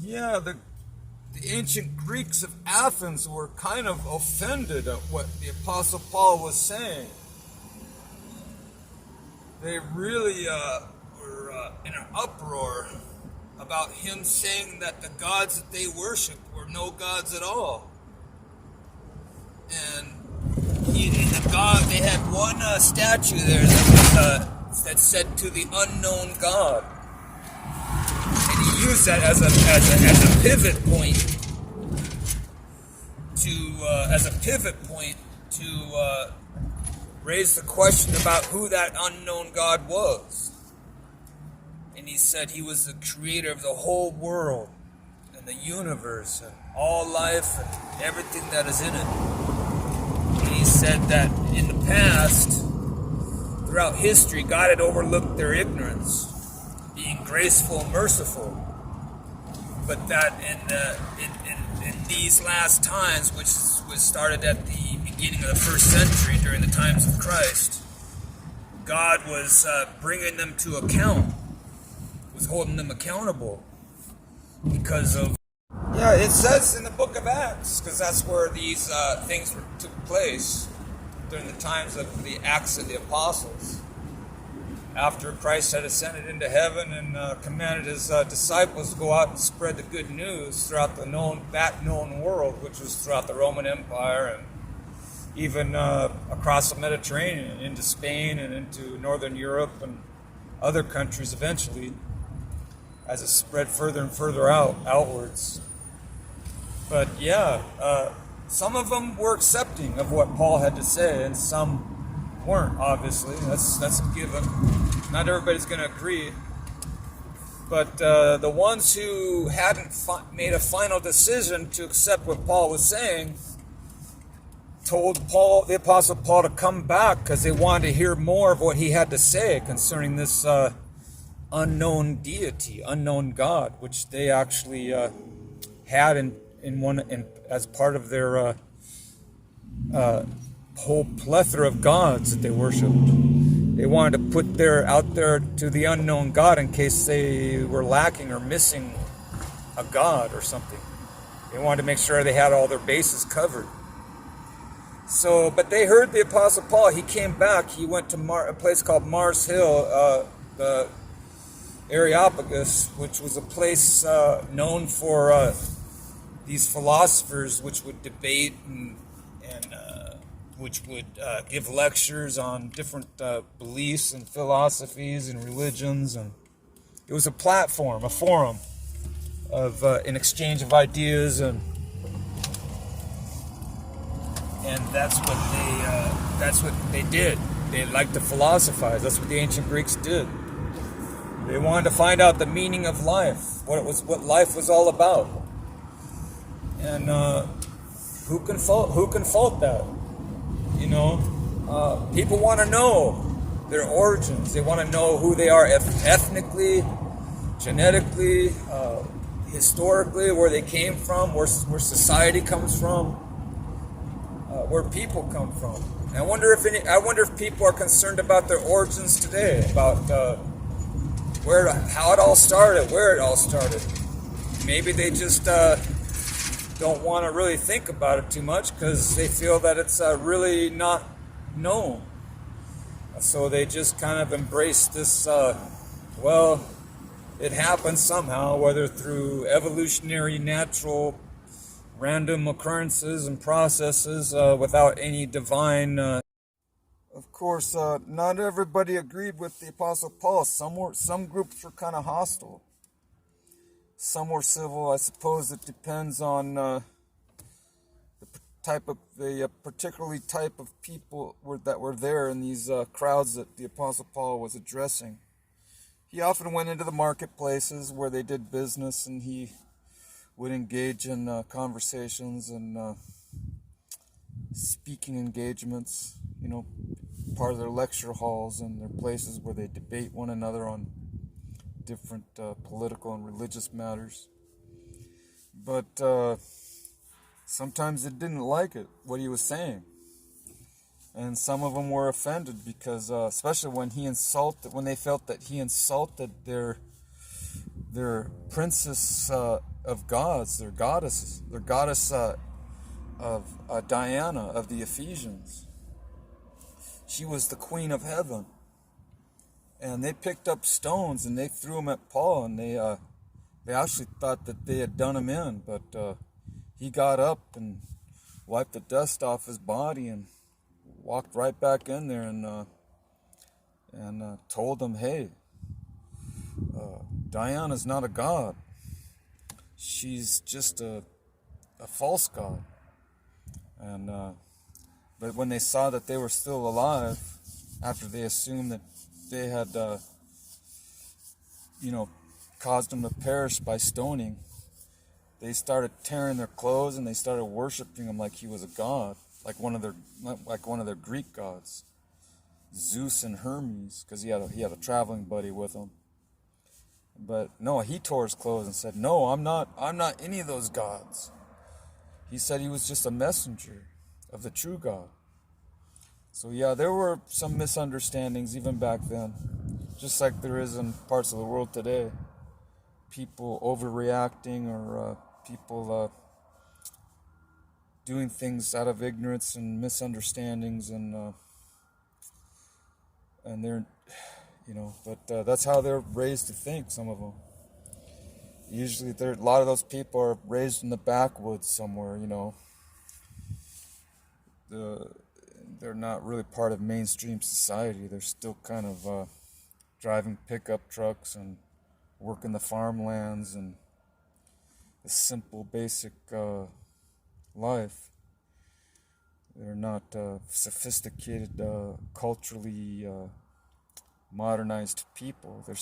Yeah, the ancient Greeks of Athens were kind of offended at what the Apostle Paul was saying. They really were in an uproar about him saying that the gods that they worshipped were no gods at all. And they had one statue there that said "to the unknown God," and he used that as a pivot point to raise the question about who that unknown God was. And he said he was the creator of the whole world and the universe and all life and everything that is in it. And he said that in the past, throughout history, God had overlooked their ignorance, being graceful and merciful. But that in these last times, which was started at the beginning of the first century during the times of Christ, God was bringing them to account, was holding them accountable because of... Yeah, it says in the book of Acts, because that's where these things took place during the times of the Acts of the Apostles. After Christ had ascended into heaven and commanded his disciples to go out and spread the good news throughout that known world, which was throughout the Roman Empire and even across the Mediterranean, into Spain and into Northern Europe and other countries eventually, as it spread further and further outwards. But yeah, some of them were accepting of what Paul had to say, and some weren't, obviously. That's a given. Not everybody's going to agree. But the ones who hadn't made a final decision to accept what Paul was saying told the Apostle Paul to come back because they wanted to hear more of what he had to say concerning this unknown deity, unknown God, which they actually had as part of their whole plethora of gods that they worshipped. They wanted to put out there to the unknown God in case they were lacking or missing a god or something. They wanted to make sure they had all their bases covered. So, but they heard the Apostle Paul. He came back. He went to a place called Mars Hill, the Areopagus, which was a place known for these philosophers which would debate and which would give lectures on different beliefs and philosophies and religions. And it was a platform, a forum of an exchange of ideas, and that's what they did. They liked to philosophize. That's what the ancient Greeks did. They wanted to find out the meaning of life, what life was all about. And who can fault that? You know, people want to know their origins. They want to know who they are ethnically, genetically, historically, where they came from, where society comes from, where people come from. And I wonder if people are concerned about their origins today, about how it all started, where it all started. Maybe they just don't want to really think about it too much because they feel that it's really not known. So they just kind of embrace this, it happens somehow, whether through evolutionary, natural, random occurrences and processes without any divine... Of course, not everybody agreed with the Apostle Paul. Some groups were kind of hostile. Some were civil. I suppose it depends on the particularly type of people that were there in these crowds that the Apostle Paul was addressing. He often went into the marketplaces where they did business, and he would engage in conversations and speaking engagements, part of their lecture halls and their places where they debate one another on different political and religious matters. But sometimes they didn't like what he was saying. And some of them were offended because, especially when they felt that he insulted their princess of gods. They're goddesses. They're goddess of Diana of the Ephesians. She was the queen of heaven. And they picked up stones and they threw them at Paul, and they actually thought that they had done him in, but he got up and wiped the dust off his body and walked right back in there and told them, hey, Diana's not a god. She's just a false god. And but when they saw that they were still alive, after they assumed that they had, caused them to perish by stoning, they started tearing their clothes and they started worshiping him like he was a god, like one of their Greek gods, Zeus and Hermes, because he had a traveling buddy with him. But no, he tore his clothes and said, "No, I'm not any of those gods." He said he was just a messenger of the true God. So yeah, there were some misunderstandings even back then, just like there is in parts of the world today. People overreacting, or people doing things out of ignorance and misunderstandings, and they're, but that's how they're raised to think. Some of them. Usually, a lot of those people are raised in the backwoods somewhere. They're not really part of mainstream society. They're still kind of driving pickup trucks and working the farmlands and the simple, basic life. They're not sophisticated, culturally modernized people. They're